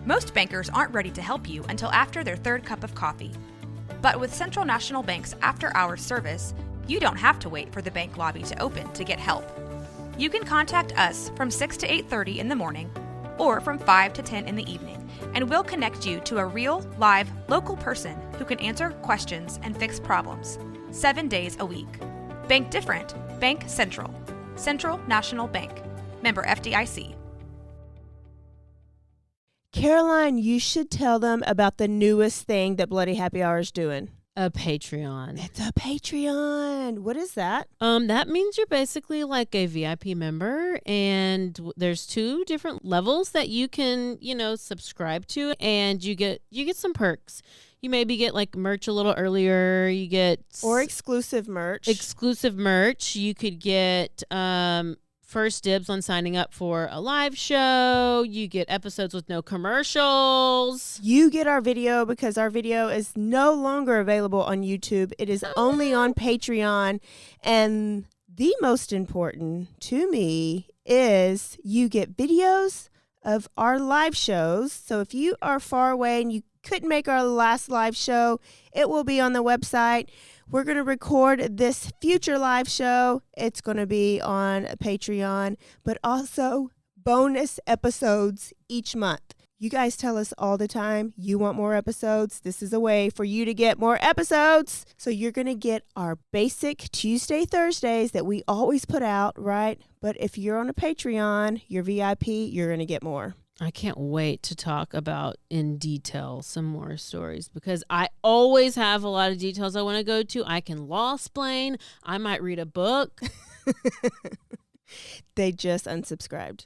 Most bankers aren't ready to help you until after their third cup of coffee. But with Central National Bank's after-hours service, you don't have to wait for the bank lobby to open to get help. You can contact us from 6 to 8:30 in the morning or from 5 to 10 in the evening, and we'll connect you to a real, live, local person who can answer questions and fix problems 7 days a week. Bank different. Bank Central. Central National Bank. Member FDIC. Caroline, you should tell them about the newest thing that Bloody Happy Hour is doing. A Patreon. It's a Patreon. What is that? That means you're basically like a VIP member, and there's 2 different levels that you can, subscribe to, and you get some perks. You maybe get like merch a little earlier. You get exclusive merch. You could get first dibs on signing up for a live show. You get episodes with no commercials. You get our video because our video is no longer available on YouTube. It is only on Patreon. And the most important to me is you get videos of our live shows. So if you are far away and you couldn't make our last live show, it will be on the website. We're going to record this future live show. It's going to be on Patreon, but also bonus episodes each month. You guys tell us all the time you want more episodes. This is a way for you to get more episodes. So you're going to get our basic Tuesday, Thursdays that we always put out, right? But if you're on a Patreon, you're VIP, you're going to get more. I can't wait to talk about in detail some more stories because I always have a lot of details I want to go to. I can law-splain. I might read a book. They just unsubscribed.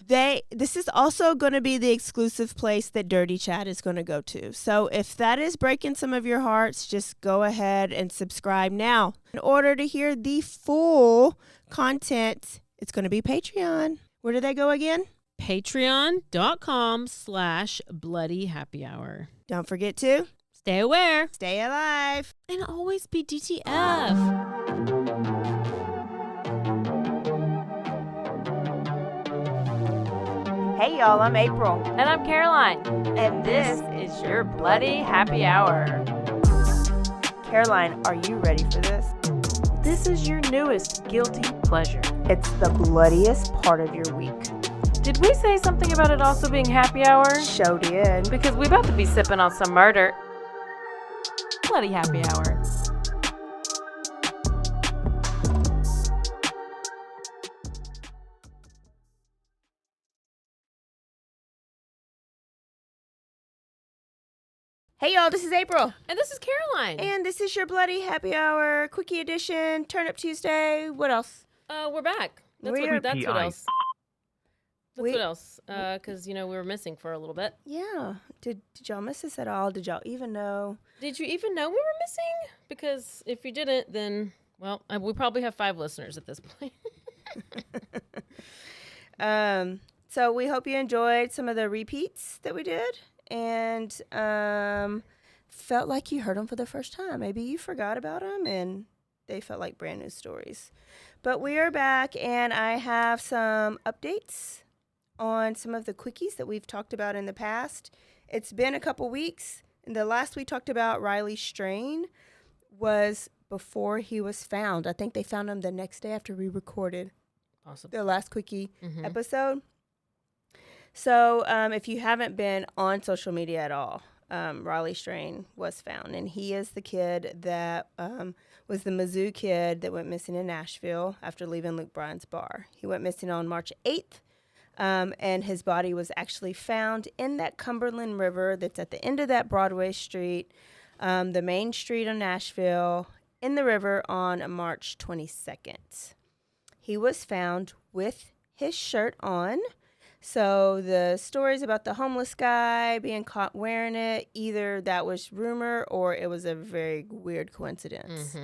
This is also going to be the exclusive place that Dirty Chat is going to go to. So if that is breaking some of your hearts, just go ahead and subscribe now. In order to hear the full content, it's going to be Patreon. Where do they go again? Patreon.com/BloodyHappyHour. Don't forget to stay aware, stay alive, and always be DTF. Hey y'all, I'm April. And I'm Caroline. And this is your Bloody Happy Hour. Caroline, are you ready for this? This is your newest guilty pleasure. It's the bloodiest part of your week. Did we say something about it also being happy hour? Show did. Because we about to be sipping on some murder. Bloody Happy Hour. Hey y'all, this is April. And this is Caroline. And this is your Bloody Happy Hour, Quickie edition, Turn Up Tuesday. What else? We're back. That's what else. What else? Because, we were missing for a little bit. Yeah. Did y'all miss us at all? Did y'all even know? Did you even know we were missing? Because if you didn't, then, well, we probably have 5 listeners at this point. So we hope you enjoyed some of the repeats that we did and felt like you heard them for the first time. Maybe you forgot about them and they felt like brand new stories. But we are back and I have some updates on some of the quickies that we've talked about in the past. It's been a couple weeks, and the last we talked about Riley Strain was before he was found. I think they found him the next day after we recorded the last quickie episode. So if you haven't been on social media at all, Riley Strain was found, and he is the kid that was the Mizzou kid that went missing in Nashville after leaving Luke Bryan's bar. He went missing on March 8th. And his body was actually found in that Cumberland River that's at the end of that Broadway street, the main street of Nashville, in the river on March 22nd. He was found with his shirt on. So the stories about the homeless guy being caught wearing it, either that was rumor or it was a very weird coincidence.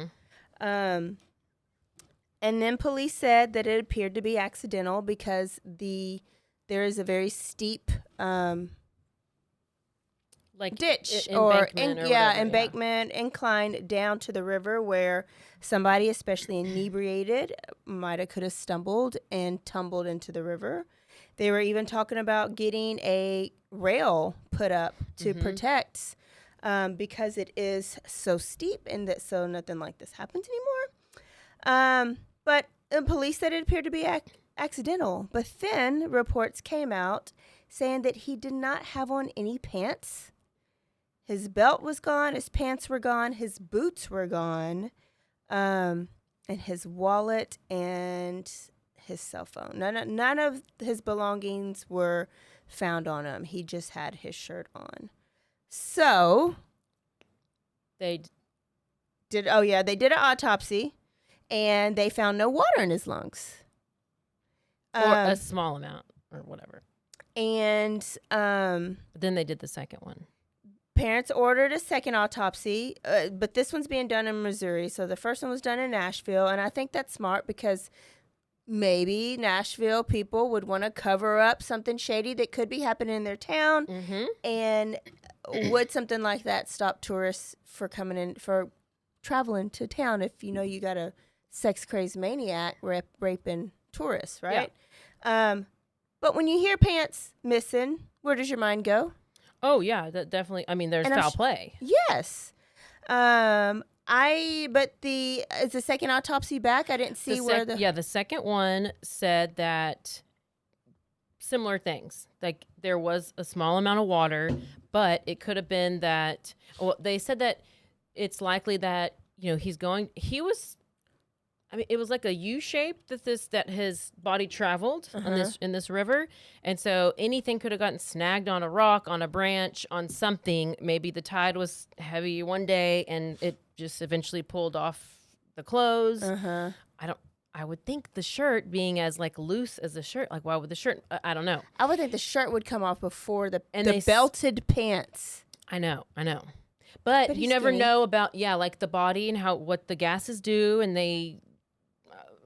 And then police said that it appeared to be accidental because there is a very steep ditch embankment incline down to the river where somebody, especially inebriated, could have stumbled and tumbled into the river. They were even talking about getting a rail put up to protect because it is so steep and that so nothing like this happens anymore. But the police said it appeared to be accidental. But then reports came out saying that he did not have on any pants. His belt was gone. His pants were gone. His boots were gone. And his wallet and his cell phone. None of his belongings were found on him. He just had his shirt on. So They did an autopsy and they found no water in his lungs. or a small amount or whatever. And But then they did the second one. parents ordered a second autopsy, but this one's being done in Missouri. So the first one was done in Nashville, and I think that's smart because maybe Nashville people would want to cover up something shady that could be happening in their town. And would something like that stop tourists for coming in, for traveling to town if you know you got a sex crazed maniac raping tourists, right? But when you hear pants missing, where does your mind go? Oh yeah, that definitely. I mean, there's And I'm foul play. Yes. But is the second autopsy back? I didn't see The second one said that similar things. Like there was a small amount of water, but it could have been that. Well, they said that it's likely that it was like a U shape that his body traveled in this river, and so anything could have gotten snagged on a rock, on a branch, on something. Maybe the tide was heavy one day, and it just eventually pulled off the clothes. I would think the shirt being as like loose as the shirt, like why would the shirt? I don't know. I would think the shirt would come off before the they belted pants. I know. But you never know about like the body and what the gases do, and they.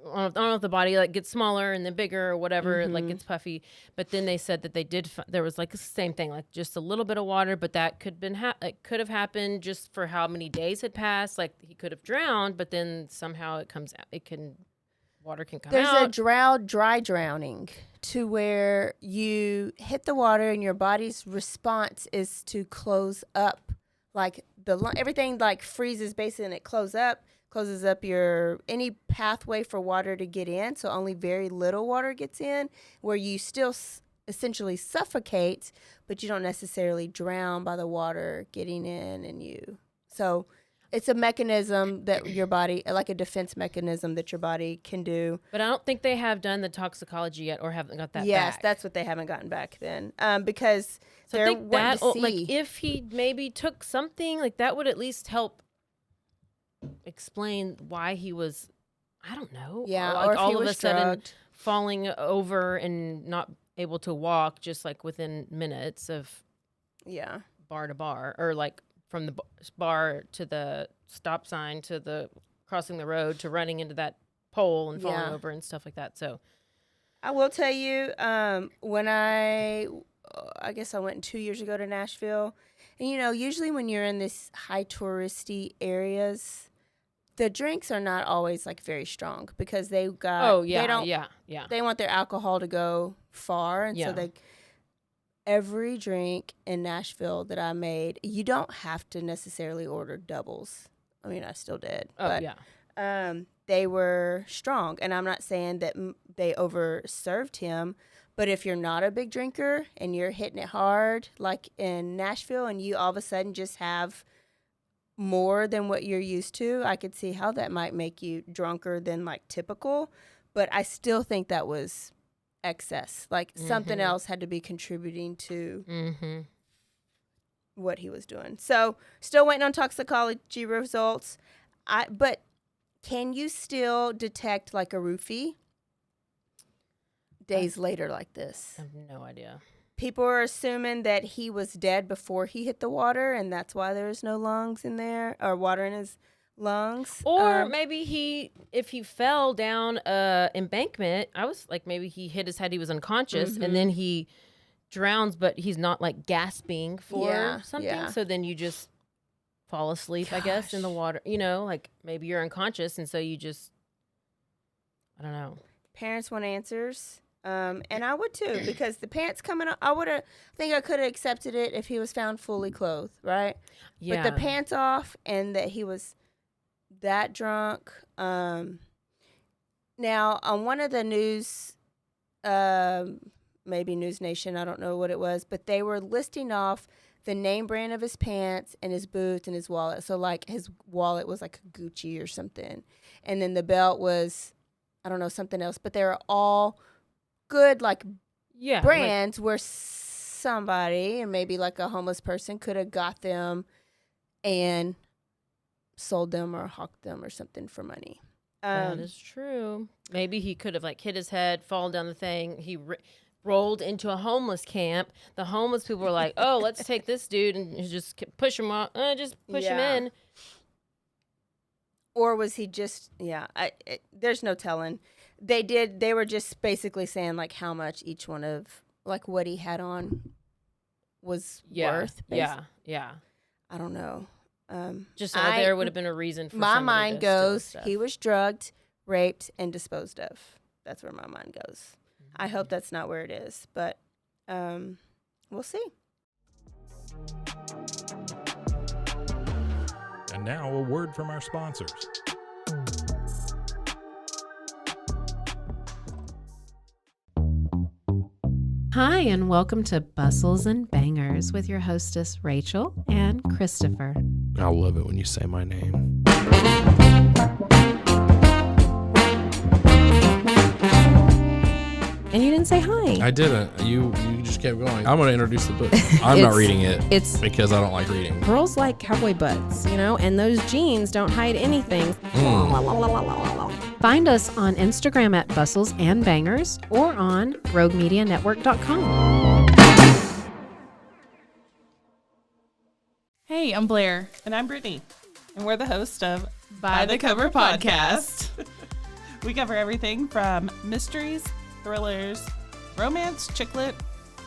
I don't know if the body like gets smaller and then bigger or whatever, like gets puffy. But then they said that they did. There was like the same thing, like just a little bit of water, but that could have happened just for how many days had passed. Like he could have drowned, but then somehow it comes out. Water can come out. There's a dry drowning to where you hit the water and your body's response is to close up, like everything like freezes basically and it closes up any pathway for water to get in, so only very little water gets in, where you still essentially suffocate, but you don't necessarily drown by the water getting in and you. So it's a mechanism that your body, like a defense mechanism that your body can do. But I don't think they have done the toxicology yet or haven't got that back. Yes, that's what they haven't gotten back then, because so they're I think wanting to see. like if he maybe took something, like that would at least help explain why he was, I don't know. Yeah, like or if all he of was a sudden drugged. falling over and not able to walk just like within minutes of bar to bar, or like from the bar to the stop sign to the crossing the road to running into that pole and falling over and stuff like that. So I will tell you, when I guess I went 2 years ago to Nashville, and usually when you're in this high touristy areas, the drinks are not always like very strong because they want their alcohol to go far, and so every drink in Nashville that I made, you don't have to necessarily order doubles. I mean, I still did. They were strong, and I'm not saying that they overserved him, but if you're not a big drinker and you're hitting it hard, like in Nashville, and you all of a sudden just have more than what you're used to, I could see how that might make you drunker than like typical. But I still think that was excess. Like something else had to be contributing to what he was doing. So still waiting on toxicology results. But can you still detect like a roofie days later like this? I have no idea. People are assuming that he was dead before he hit the water, and that's why there's no lungs in there, or water in his lungs. Or maybe if he fell down embankment, I was like, maybe he hit his head, he was unconscious, and then he drowns, but he's not like gasping for something. Yeah. So then you just fall asleep, I guess, in the water. Like maybe you're unconscious, and so you just, I don't know. Parents want answers. And I would too, because the pants coming up, I think I could have accepted it if he was found fully clothed, right? Yeah. But the pants off and that he was that drunk. Now, on one of the news, maybe News Nation, I don't know what it was, but they were listing off the name brand of his pants and his boots and his wallet. So, like, his wallet was like Gucci or something. And then the belt was, I don't know, something else. But they were all good, like, brands where somebody, and maybe like a homeless person, could have got them and sold them or hawked them or something for money. That is true. Maybe he could have like hit his head, fallen down the thing. He rolled into a homeless camp. The homeless people were like, "Oh, let's take this dude and just push him off. Just push him in." Or was he just? Yeah, there's no telling. They were just basically saying like how much each one of like what he had on was worth. Yeah. I don't know. Just there would have been a reason for my mind goes. Stuff. He was drugged, raped, and disposed of. That's where my mind goes. I hope that's not where it is, but we'll see. And now a word from our sponsors. Hi, and welcome to Bustles and Bangers with your hostess, Rachel and Christopher. I love it when you say my name. And you didn't say hi. I didn't. You just kept going. I'm going to introduce the book. I'm not reading it. It's because I don't like reading. Girls like cowboy butts, and those jeans don't hide anything. Find us on Instagram at Bustles and Bangers or on RogueMediaNetwork.com. Hey, I'm Blair. And I'm Brittany. And we're the host of By the Cover Podcast. We cover everything from mysteries, thrillers, romance, chick lit,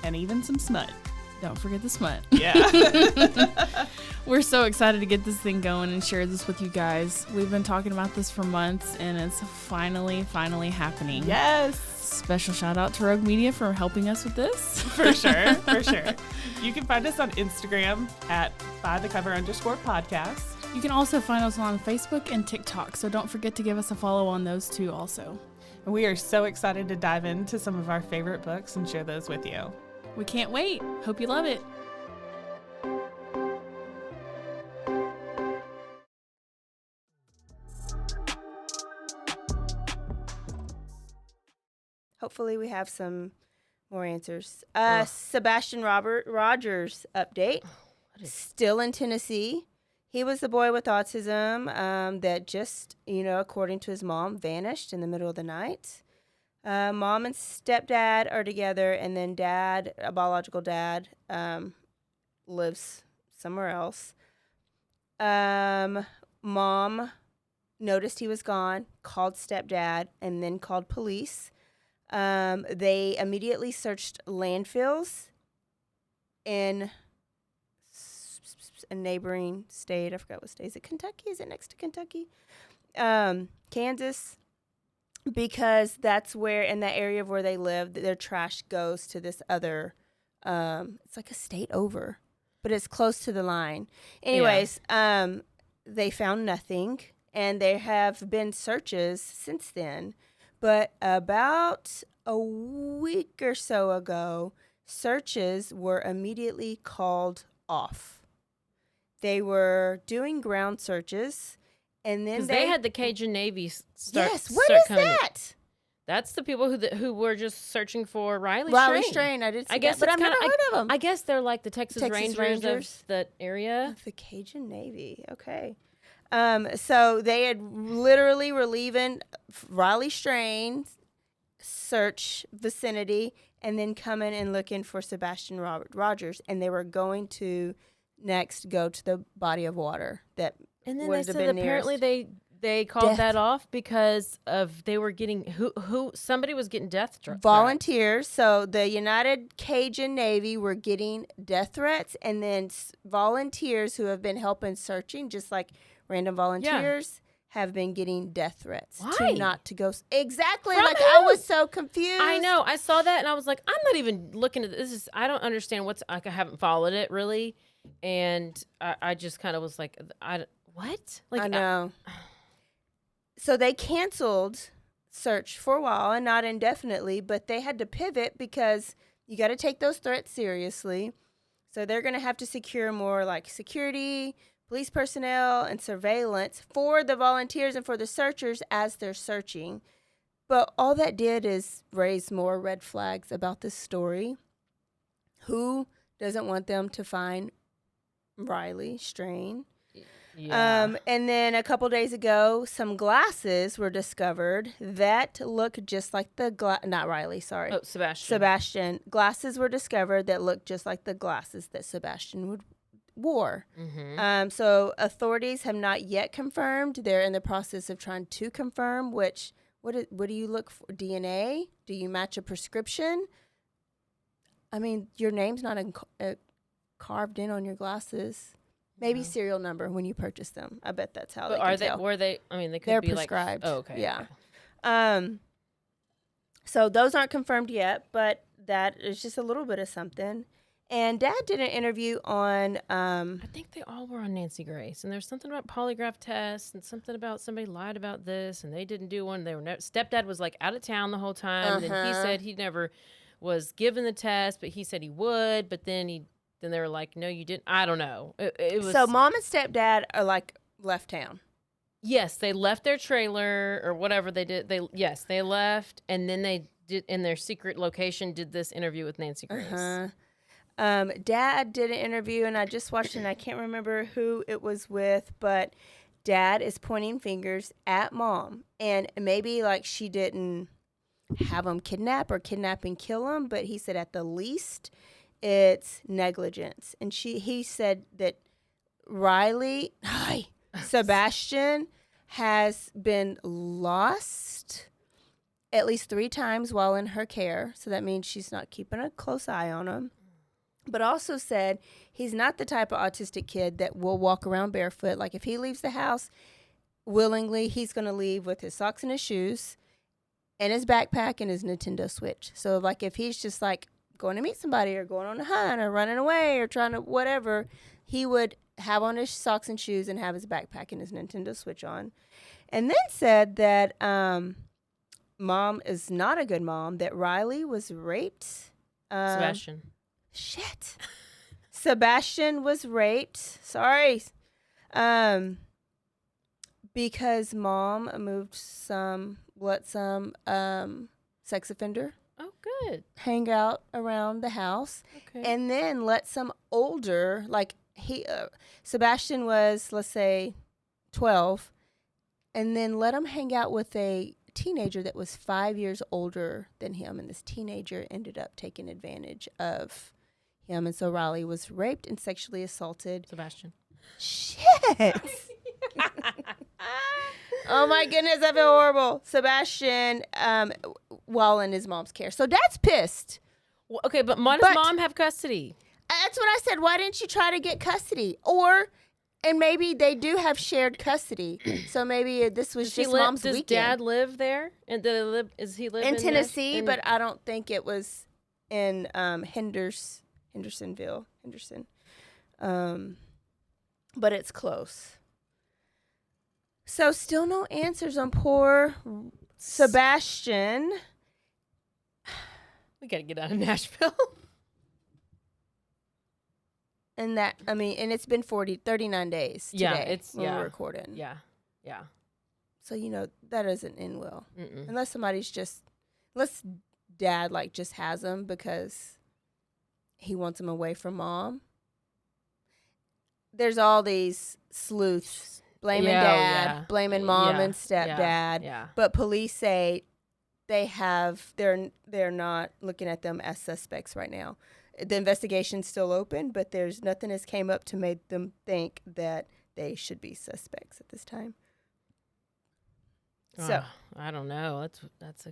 and even some smut. Don't forget the smut. Yeah. We're so excited to get this thing going and share this with you guys. We've been talking about this for months, and it's finally happening. Yes. Special shout out to Rogue Media for helping us with this. For sure. You can find us on Instagram at bythecover_podcast. You can also find us on Facebook and TikTok, so don't forget to give us a follow on those too also. And we are so excited to dive into some of our favorite books and share those with you. We can't wait. Hope you love it. Hopefully we have some more answers. Sebastian Rogers update. Still in Tennessee. He was the boy with autism that just, according to his mom, vanished in the middle of the night. Mom and stepdad are together, and then dad, a biological dad, lives somewhere else. Mom noticed he was gone, called stepdad, and then called police. They immediately searched landfills in a neighboring state. I forgot what state. Is it Kentucky? Is it next to Kentucky? Kansas. Because that's where, in that area of where they live, their trash goes to this other, it's like a state over, but it's close to the line. Anyways, they found nothing, and there have been searches since then. But about a week or so ago, searches were immediately called off. They were doing ground searches. And then they had the Cajun Navy start. Yes, what is that? That's the people who were just searching for Riley Strain. I did see guess that, but I've never heard of them. I guess they're like the Texas Rangers of that area. The Cajun Navy. Okay. So they had literally were leaving Riley Strain's search vicinity and then coming and looking for Sebastian Rogers, and they were going to next go to the body of water that. And then they said apparently they called that off because of they were getting somebody was getting death threats. Volunteers. So the United Cajun Navy were getting death threats, and then volunteers who have been helping searching, just like random volunteers, have been getting death threats Why? to not to go. Exactly. From like who? I was so confused. I know. I saw that and I was like, I'm not even looking at this. I don't understand what's. Like, I haven't followed it really, and I just kind of was like, what? Like, I know. So they canceled search for a while and not indefinitely, but they had to pivot because you got to take those threats seriously. So they're going to have to secure more like security, police personnel, and surveillance for the volunteers and for the searchers as they're searching. But all that did is raise more red flags about this story. Who doesn't want them to find Riley Strain? yeah. And then a couple days ago, some glasses were discovered that look just like the not Riley, sorry. Oh, Sebastian. Sebastian. Glasses were discovered that looked just like the glasses that Sebastian wore. Mm-hmm. So authorities have not yet confirmed. They're in the process of trying to confirm what do you look for? DNA? Do you match a prescription? I mean, your name's not carved in on your glasses. Maybe serial number when you purchase them. I bet that's how But they are can they? tell. Were they? I mean, they could They're be prescribed. Like. Oh, okay. Yeah. Okay. So those aren't confirmed yet, but that is just a little bit of something. And Dad did an interview on. I think they all were on Nancy Grace, and there's something about polygraph tests, and something about somebody lied about this, and they didn't do one. They were stepdad was like out of town the whole time. And then he said he never was given the test, but he said he would. But then they were like, no, you didn't. I don't know. It was So Mom and Stepdad are like left town. Yes, they left their trailer or whatever they did. They left, and then they did in their secret location did this interview with Nancy Grace. Dad did an interview, and I just watched it, and I can't remember who it was with, but Dad is pointing fingers at Mom. And maybe, like, she didn't have him kidnap and kill him, but he said at the least it's negligence. And he said that Sebastian has been lost at least 3 times while in her care. So that means she's not keeping a close eye on him. But also said he's not the type of autistic kid that will walk around barefoot. Like if he leaves the house willingly, he's going to leave with his socks and his shoes and his backpack and his Nintendo Switch. So like if he's just like going to meet somebody or going on a hunt or running away or trying to whatever, he would have on his socks and shoes and have his backpack and his Nintendo Switch on. And then said that Mom is not a good mom, that Riley was raped. Sebastian. Shit. Sebastian was raped. Sorry. Because Mom let some sex offender Oh, good. hang out around the house. Okay. And then let some older, like Sebastian was, let's say, 12, and then let him hang out with a teenager that was 5 years older than him, and this teenager ended up taking advantage of him, and so Riley was raped and sexually assaulted. Sebastian. Shit. Oh my goodness, I feel horrible. Sebastian, while in his mom's care. So Dad's pissed. Well, okay, but does Mom have custody? That's what I said. Why didn't you try to get custody? And maybe they do have shared custody. So maybe this was just Mom's does weekend. Dad live there? And does he live in in Tennessee? But I don't think it was in Hendersonville. But it's close. So still no answers on poor Sebastian. We got to get out of Nashville. And it's been 39 days today we're recording. Yeah. So, that doesn't end well. Mm-mm. Unless unless Dad, just has him because he wants him away from Mom. There's all these sleuths blaming Dad, blaming Mom and Stepdad. Yeah. But police say they're not looking at them as suspects right now. The investigation's still open, but there's nothing has came up to make them think that they should be suspects at this time. So I don't know. That's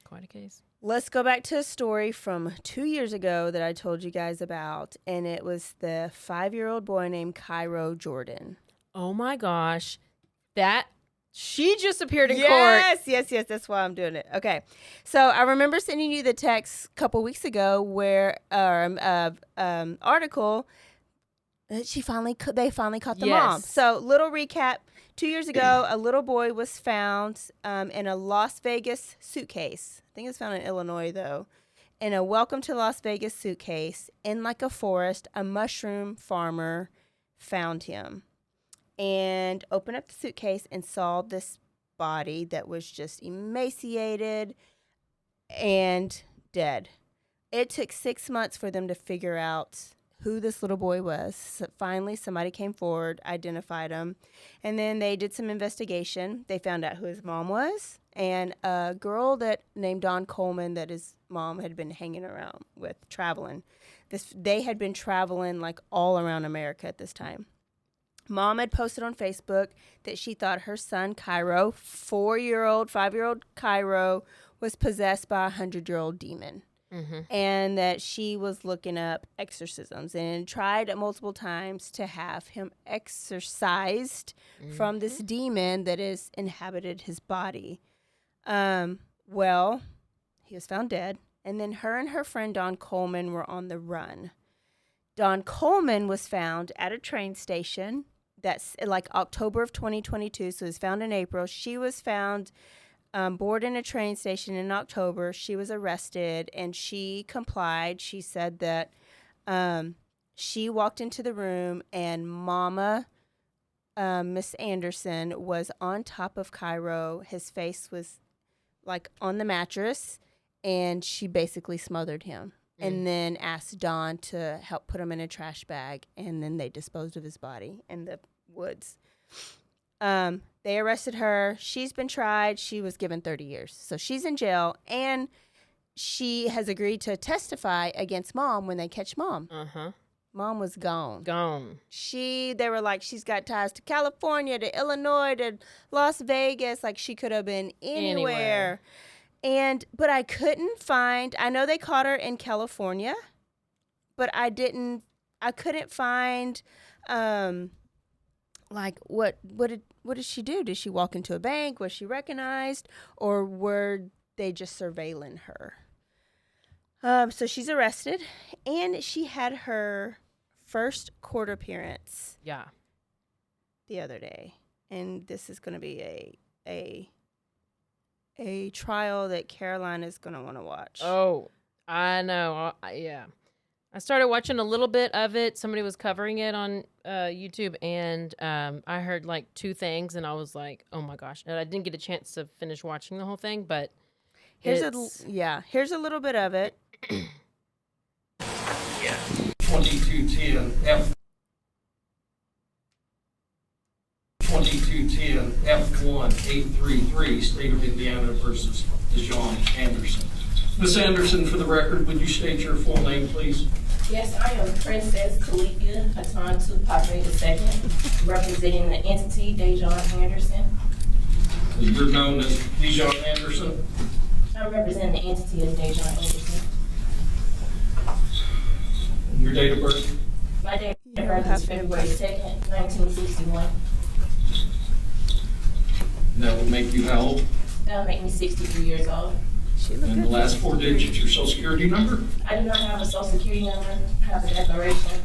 quite a case. Let's go back to a story from 2 years ago that I told you guys about, and it was the 5-year-old boy named Cairo Jordan. Oh my gosh. That she just appeared in court. Yes. That's why I'm doing it. Okay. So I remember sending you the text a couple weeks ago where article that they finally caught the mom. So little recap. 2 years ago, a little boy was found in a Las Vegas suitcase. I think it was found in Illinois, though. In a welcome to Las Vegas suitcase in like a forest. A mushroom farmer found him and opened up the suitcase and saw this body that was just emaciated and dead. It took 6 months for them to figure out who this little boy was. So finally, somebody came forward, identified him, and then they did some investigation. They found out who his mom was, and a girl named Dawn Coleman that his mom had been hanging around with, traveling. They had been traveling like all around America at this time. Mom had posted on Facebook that she thought her son, Cairo, 5-year-old Cairo, was possessed by a 100-year-old demon. Mm-hmm. And that she was looking up exorcisms and tried multiple times to have him exorcised from this demon that has inhabited his body. Well, he was found dead. And then her and her friend Dawn Coleman were on the run. Dawn Coleman was found at a train station. That's like October of 2022, so it was found in April. She was found boarding a train station in October. She was arrested, and she complied. She said that she walked into the room, and Mama, Miss Anderson, was on top of Cairo. His face was like on the mattress, and she basically smothered him. And then asked Dawn to help put him in a trash bag, and then they disposed of his body in the woods. They arrested her. She's been tried. She was given 30 years. So she's in jail, and she has agreed to testify against Mom when they catch Mom. Uh-huh. Mom was gone. They were like, she's got ties to California, to Illinois, to Las Vegas. Like, she could have been anywhere. But I couldn't find, I know they caught her in California, but I couldn't find, like, what did she do? Did she walk into a bank? Was she recognized? Or were they just surveilling her? So she's arrested, and she had her first court appearance. Yeah. The other day. And this is going to be a trial that Caroline is going to want to watch. Oh, I know. Yeah. I started watching a little bit of it. Somebody was covering it on YouTube, and I heard like 2 things, and I was like, oh my gosh. And I didn't get a chance to finish watching the whole thing, but here's a little bit of it. 2210 F1 833, State of Indiana versus Dijon Anderson. Ms. Anderson, for the record, would you state your full name, please? Yes, I am Princess Kalifia Hatan Tupac II, representing the entity Dijon Anderson. You're known as Dijon Anderson? I'm representing the entity as Dijon Anderson. Your date of birth? My date of birth is February 2nd, 1961. And that would make you how old? That would make me 63 years old. And the last 4 digits, your social security number? I do not have a social security number. I have a declaration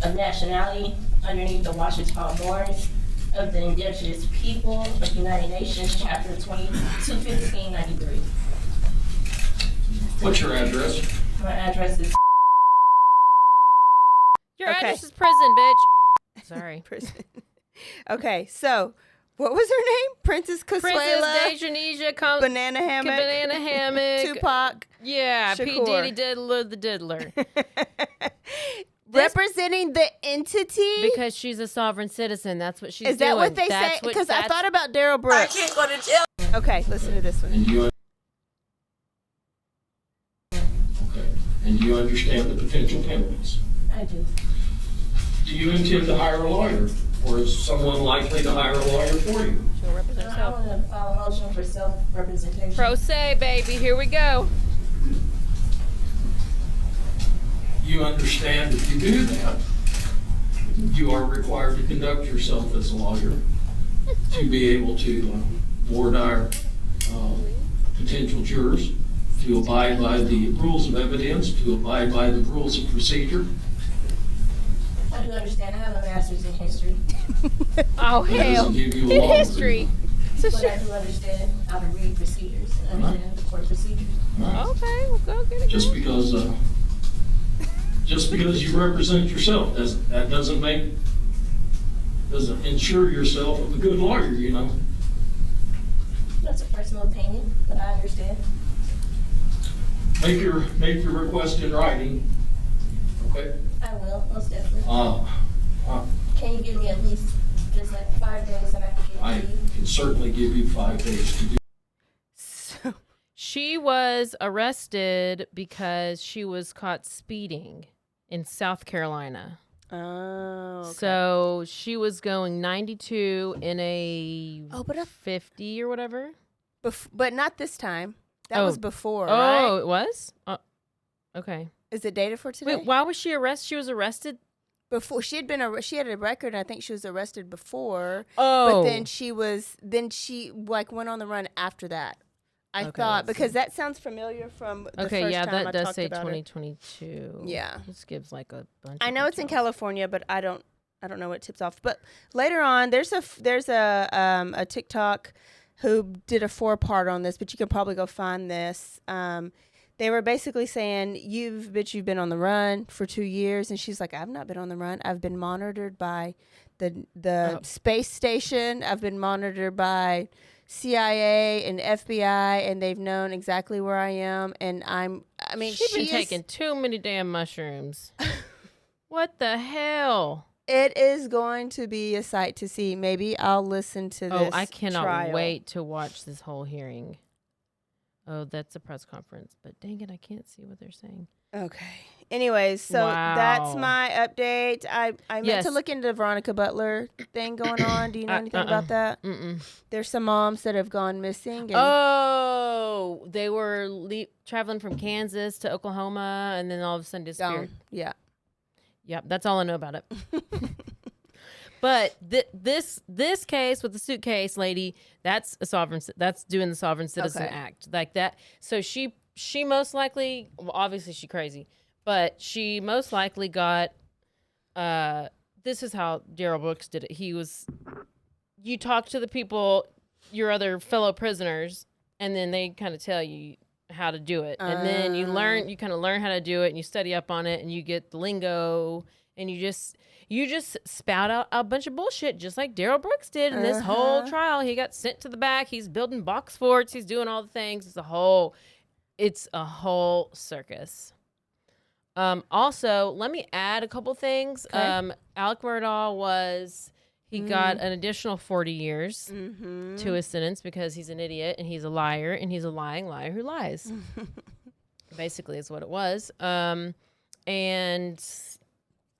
of nationality underneath the Washington Moors of the Indigenous People of the United Nations, Chapter 21593. What's your address? My address is... Your address is prison, bitch. Sorry. Prison. Okay, so... What was her name? Princess Consuela. Princess Dejanesia. Banana Hammock. Tupac. Yeah, Shakur. P. Diddy Diddler the Diddler. Representing the entity? Because she's a sovereign citizen. That's what she's doing. Is that what they say? Because I thought about Daryl Brooks. I can't go to jail. Okay, listen to this one. And do you understand the potential penalties? I do. Do you intend to hire a lawyer? Or is someone likely to hire a lawyer for you? She'll represent I herself. want to file a motion for self-representation. Pro se, baby. Here we go. You understand if you do that, you are required to conduct yourself as a lawyer to be able to board our potential jurors, to abide by the rules of evidence, to abide by the rules of procedure. I do understand. I have a master's in history. Oh, That hell. doesn't give you a In law history. degree. But I do understand how to read procedures and understand the court procedures. Okay, well, go get it. Just because you represent yourself, that doesn't ensure yourself of a good lawyer, you know. That's a personal opinion, but I understand. Make your request in writing, okay? I will, most definitely. Can you give me at least just like 5 days and I can get it I to you? can certainly give you 5 days to do. She was arrested because she was caught speeding in South Carolina. Oh, okay. So she was going 92 in a 50 or whatever. But not this time. That was before, Oh, right? it was? Okay. Is it dated for today? Wait, why was she arrested? She was arrested? Before she had a record, and I think she was arrested before. Oh. But then she like went on the run after that. I thought, because that sounds familiar from the first time that I does talked say about 2022. Yeah. This gives like a bunch. I know it's in California, but I don't know what tips off. But later on, there's a TikTok who did a 4-part on this, but you can probably go find this. They were basically saying, you've been on the run for 2 years. And she's like, I've not been on the run. I've been monitored by the space station. I've been monitored by CIA and FBI, and they've known exactly where I am. And she's been taking too many damn mushrooms. What the hell? It is going to be a sight to see. Maybe I'll listen to this. Oh, I cannot trial. wait to watch this whole hearing. Oh, that's a press conference, but dang it, I can't see what they're saying. Okay. Anyways, so that's my update. I meant to look into the Veronica Butler thing going on. Do you know anything about that? Mm-mm. There's some moms that have gone missing. And they were traveling from Kansas to Oklahoma, and then all of a sudden disappeared. Yeah. Yep, that's all I know about it. But this case with the suitcase lady, that's doing the Sovereign Citizen Act like that. So she most likely, well, obviously she's crazy, but she most likely got. This is how Darrell Brooks did it. You talk to the people, your other fellow prisoners, and then they kind of tell you how to do it, and then you kind of learn how to do it, and you study up on it, and you get the lingo, and you just spout out a bunch of bullshit, just like Darrell Brooks did in this whole trial. He got sent to the back. He's building box forts. He's doing all the things. It's a whole circus. Also, let me add a couple things. Okay. Alec Murdaugh got an additional 40 years to his sentence because he's an idiot and he's a liar and he's a lying liar who lies. Basically is what it was. And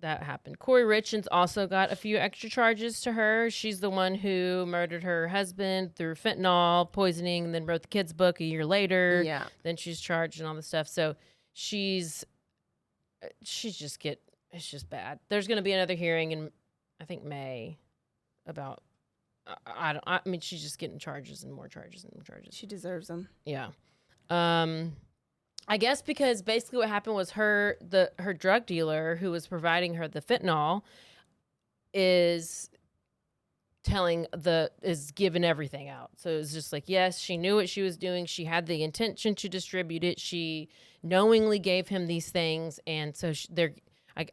that happened. Corey Richins also got a few extra charges to her. She's the one who murdered her husband through fentanyl poisoning and then wrote the kids' book a year later. Yeah. Then she's charged and all this stuff. So it's just bad. There's going to be another hearing in, I think, May about, I mean, she's just getting charges and more charges and more charges. She deserves them. Yeah. I guess because basically what happened was her drug dealer who was providing her the fentanyl is giving everything out. So it was just like, yes, she knew what she was doing. She had the intention to distribute it. She knowingly gave him these things. And so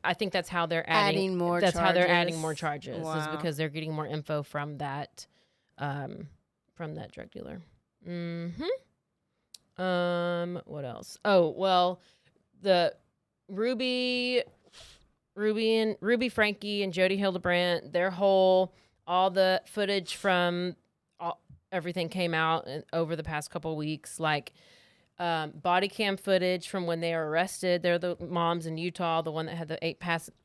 I think that's how they're adding more charges. That's how they're adding more charges. Wow. Is because they're getting more info from that drug dealer. Mm-hmm. What else? Oh, well, the Ruby Frankie and Jody Hildebrandt, all the footage from everything came out over the past couple of weeks, like body cam footage from when they were arrested. They're the moms in Utah, the one that had the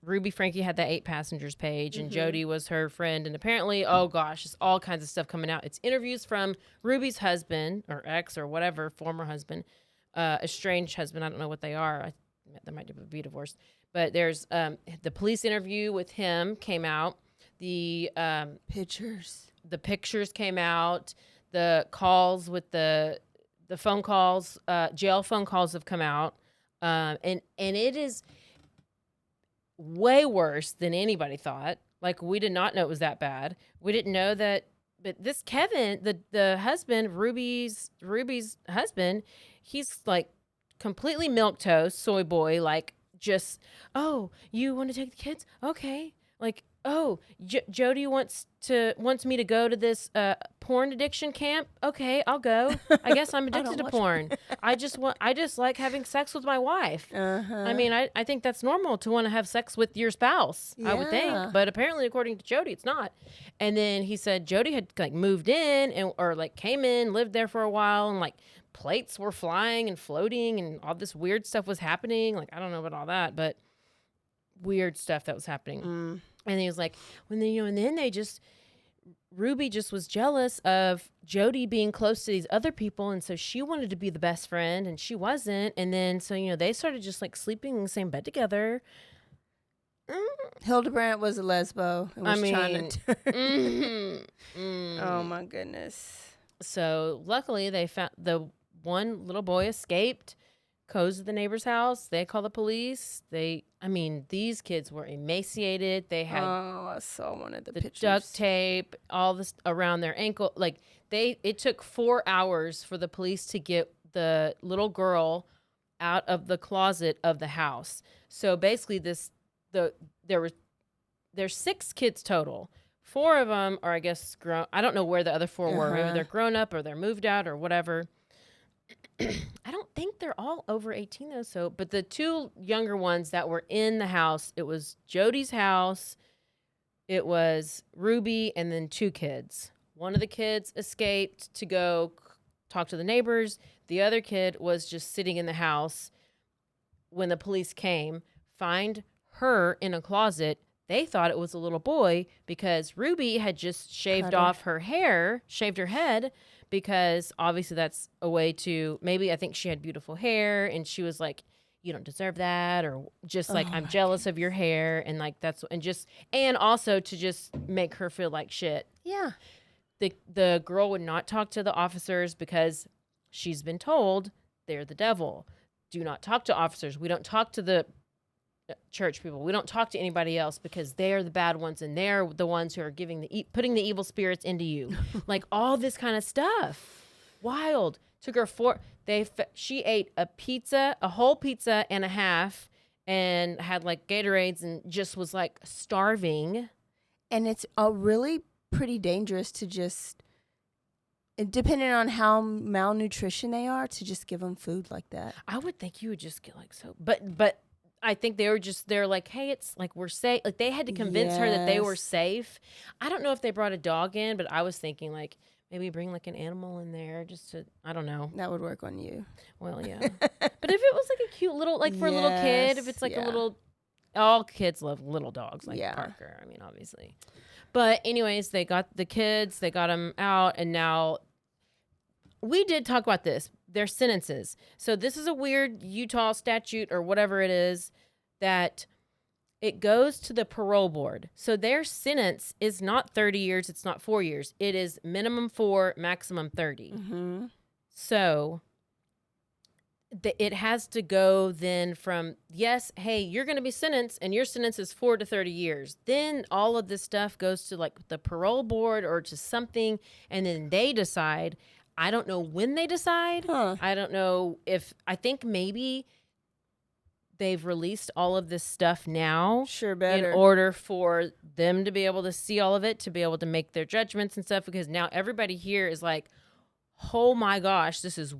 Ruby Frankie had the 8 passengers page, and Jody was her friend. And apparently, oh gosh, it's all kinds of stuff coming out. It's interviews from Ruby's husband or ex or whatever, former husband, estranged husband. I don't know what they are. They might be divorced. But there's the police interview with him came out. The pictures. the pictures came out, the calls with the phone calls, jail phone calls have come out, and it is way worse than anybody thought. Like, we did not know it was that bad. We didn't know that. But this Kevin, the husband, Ruby's husband, he's like completely milquetoast, soy boy, like just, oh, you want to take the kids? Okay. Like, oh, Jody wants me to go to this porn addiction camp. Okay, I'll go. I guess I'm addicted to porn. I just like having sex with my wife. I mean, I think that's normal to want to have sex with your spouse. I would think, but apparently, according to Jody, it's not. And then he said Jody had like moved in or like came in, lived there for a while, and like plates were flying and floating, and all this weird stuff was happening. Like, I don't know about all that, but weird stuff that was happening. And he was like, and then Ruby just was jealous of Jody being close to these other people. And so she wanted to be the best friend and she wasn't. And then, so, they started just like sleeping in the same bed together. Hildebrandt was a lesbo and was trying to. Oh my goodness. So luckily they found the one little boy escaped. Goes to the neighbor's house. They call the police. These kids were emaciated. They had I saw one of the pictures. Duct tape, all this around their ankle. Like it took 4 hours for the police to get the little girl out of the closet of the house. So basically, there's 6 kids total. 4 of them are, I guess, grown. I don't know where the other 4 were. Maybe they're grown up or they're moved out or whatever. I don't think they're all over 18 though. So, but the 2 younger ones that were in the house, it was Jody's house, it was Ruby, and then 2 kids. One of the kids escaped to go talk to the neighbors. The other kid was just sitting in the house when the police came, find her in a closet. They thought it was a little boy because Ruby had just shaved off her hair, shaved her head, because obviously that's a way to, maybe I think she had beautiful hair and she was like, you don't deserve that, or just like, I'm jealous of your hair, and like and also to just make her feel like shit. Yeah. The girl would not talk to the officers because she's been told they're the devil. Do not talk to officers. We don't talk to the church people. We don't talk to anybody else because they're the bad ones and they're the ones who are putting the evil spirits into you. Like all this kind of stuff. Wild. Took her she ate a whole pizza and a half, and had like Gatorades and just was like starving. And it's really pretty dangerous to just, depending on how malnutrition they are, to just give them food like that. I would think you would just get like so, but I think they're like, hey, it's like we're safe. Like they had to convince her that they were safe. I don't know if they brought a dog in, but I was thinking like maybe bring like an animal in there just to, I don't know. That would work on you. Well, yeah. But if it was like a cute little, like for a little kid, if it's like a little, all kids love little dogs like Parker. I mean, obviously. But anyways, they got the kids, they got them out, and now we did talk about this. Their sentences. So this is a weird Utah statute or whatever it is that it goes to the parole board. So their sentence is not 30 years. It's not 4 years. It is minimum 4, maximum 30. Mm-hmm. So it has to go then from, yes, hey, you're going to be sentenced and your sentence is 4 to 30 years. Then all of this stuff goes to like the parole board or to something. And then they decide. I don't know when they decide. I don't know I think maybe they've released all of this stuff now. Sure, better. In order for them to be able to see all of it, to be able to make their judgments and stuff, because now everybody here is like, oh my gosh, this is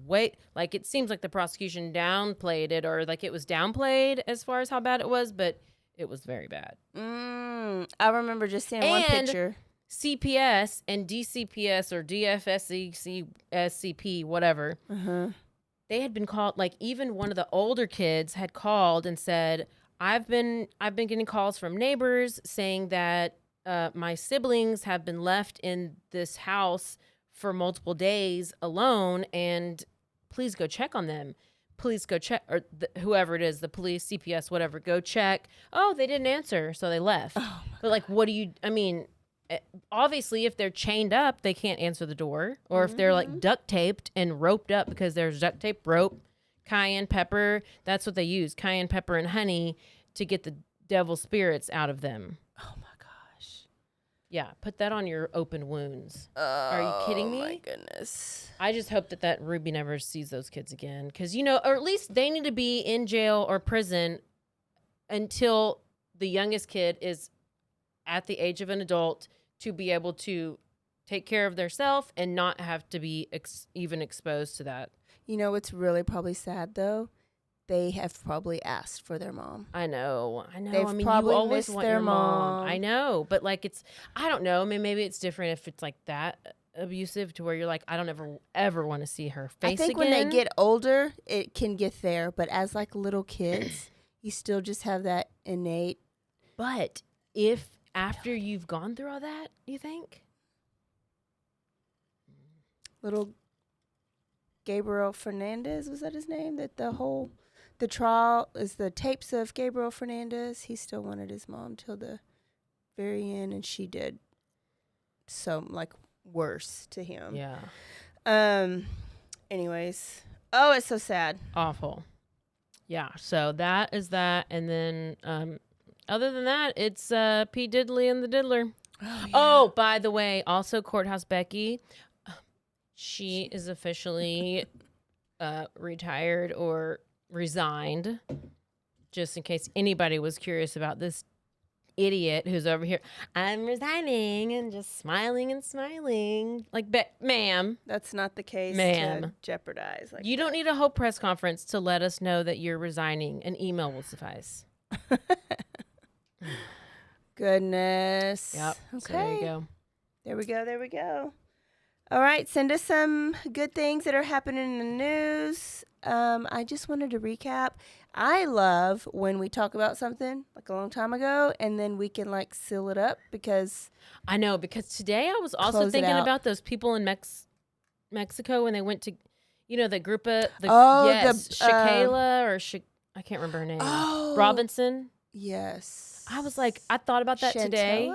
like it seems like the prosecution downplayed it, or like it was downplayed as far as how bad it was, but it was very bad. I remember just seeing one picture. CPS and DCPS or DFSCP, whatever, they had been called, like even one of the older kids had called and said, I've been getting calls from neighbors saying that my siblings have been left in this house for multiple days alone, and please go check on them. Please go check, or whoever it is, the police, CPS, whatever, go check. Oh, they didn't answer, so they left. But like, what do you, I mean, obviously, if they're chained up, they can't answer the door. Or if they're like duct taped and roped up, because there's duct tape, rope, cayenne pepper. That's what they use, cayenne pepper and honey, to get the devil spirits out of them. Oh my gosh. Yeah, put that on your open wounds. Are you kidding me? Oh my goodness. I just hope that Ruby never sees those kids again. Because, or at least they need to be in jail or prison until the youngest kid is at the age of an adult to be able to take care of themselves and not have to be even exposed to that. You know what's really probably sad, though? They have probably asked for their mom. I know. They've probably you always missed want their your mom. mom. I know, but like I don't know. I mean, maybe it's different if it's like that abusive to where you're like, I don't ever want to see her face I think again. when they get older, it can get there. But as like little kids, you still just have that innate. But if after you've gone through all that, you think? Little Gabriel Fernandez, was that his name? That the trial is the tapes of Gabriel Fernandez. He still wanted his mom till the very end, and she did so like worse to him. Yeah. Anyways. Oh, it's so sad. Awful. Yeah. So that is that. And then other than that, it's P. Diddley and the Diddler. Oh, by the way, also Courthouse Becky. She is officially retired or resigned, just in case anybody was curious about this idiot who's over here. I'm resigning and just smiling and smiling. Like, ma'am. That's not the case, ma'am. to jeopardize. Like You don't need a whole press conference to let us know that you're resigning. An email will suffice. Goodness. Yep. Okay. So there you go. There we go. All right, send us some good things that are happening in the news. I just wanted to recap. I love when we talk about something like a long time ago and then we can like seal it up because I know, because today I was also thinking about those people in Mexico when they went to, the group of Shakayla or I can't remember her name. Oh, Robinson. Yes. I was like, I thought about that today.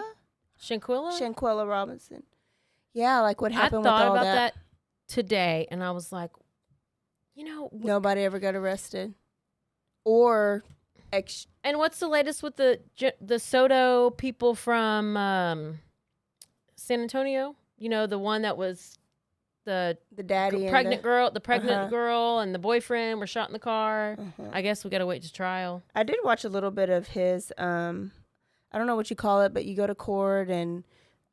Shanquella Robinson. Yeah, like what happened with all that. I thought about that today, and I was like, nobody ever got arrested. Or and what's the latest with the Soto people from San Antonio? The one that was the daddy pregnant girl, girl and the boyfriend were shot in the car. I guess we got to wait to trial. I did watch a little bit of his I don't know what you call it, but you go to court and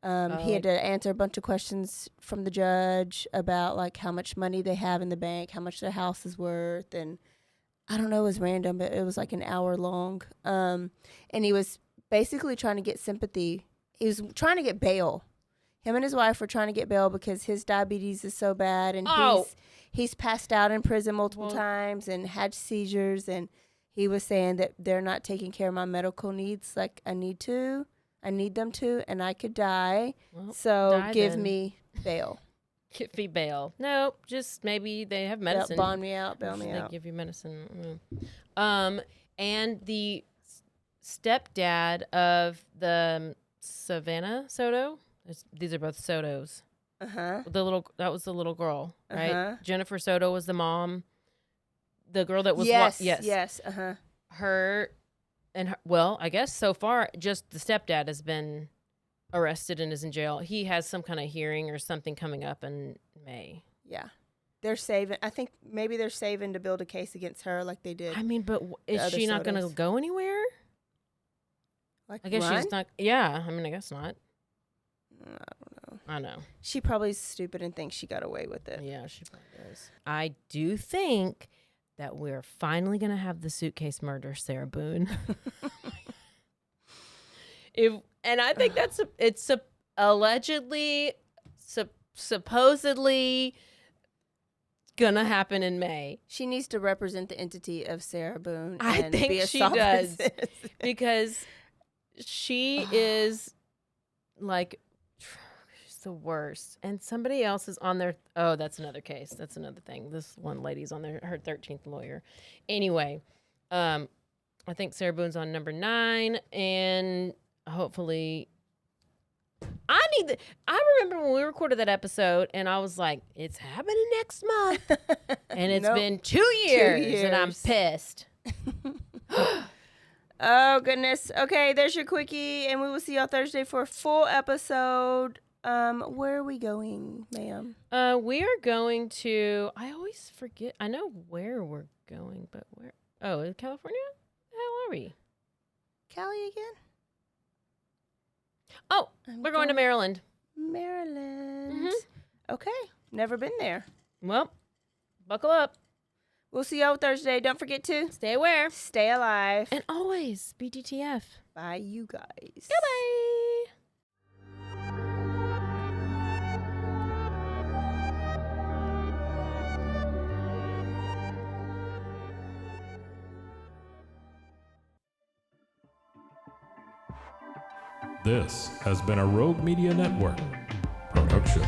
he had to answer a bunch of questions from the judge about like how much money they have in the bank, how much their house is worth, and I don't know, it was random, but it was like an hour long. And he was basically trying to get sympathy. He was trying to get bail. Him and his wife were trying to get bail because his diabetes is so bad, and he's passed out in prison multiple times and had seizures, and he was saying that they're not taking care of my medical needs like I need them to, and I could die. Well, so give me bail. Give me bail. No, just maybe they have medicine. Bond me out, bail me out. They give you medicine. And the stepdad of the Savannah Soto. These are both Sotos. That was the little girl, right? Jennifer Soto was the mom. The girl that was yes. Her. And well, I guess so far, just the stepdad has been arrested and is in jail. He has some kind of hearing or something coming up in May. Yeah. They're saving. I think maybe they're saving to build a case against her like they did. I mean, but is she not going to go anywhere? Like I guess she's not. Yeah. I mean, I guess not. I don't know. I know. She probably is stupid and thinks she got away with it. Yeah, she probably does. I do think that we're finally going to have the suitcase murder Sarah Boone. And I think it's allegedly, supposedly gonna happen in May. She needs to represent the entity of Sarah Boone. I and think be a she sovereign does citizen. because she is like she's the worst. And somebody else is on their. Oh, that's another case. That's another thing. This one lady's on her 13th lawyer. Anyway, I think Sarah Boone's on number 9, and hopefully I remember when we recorded that episode, and I was like, "It's happening next month," and it's been 2 years, and I'm pissed. Oh goodness. Okay, there's your quickie, and we will see y'all Thursday for a full episode. Where are we going, ma'am? We are going to. I always forget. I know where we're going, but where? Oh, in California? How are we? Cali again? Oh, we're going to Maryland. Maryland. Mm-hmm. Okay, never been there. Well, buckle up. We'll see y'all Thursday. Don't forget to stay aware, stay alive, and always be DTF. Bye, you guys. Goodbye. This has been a Rogue Media Network production.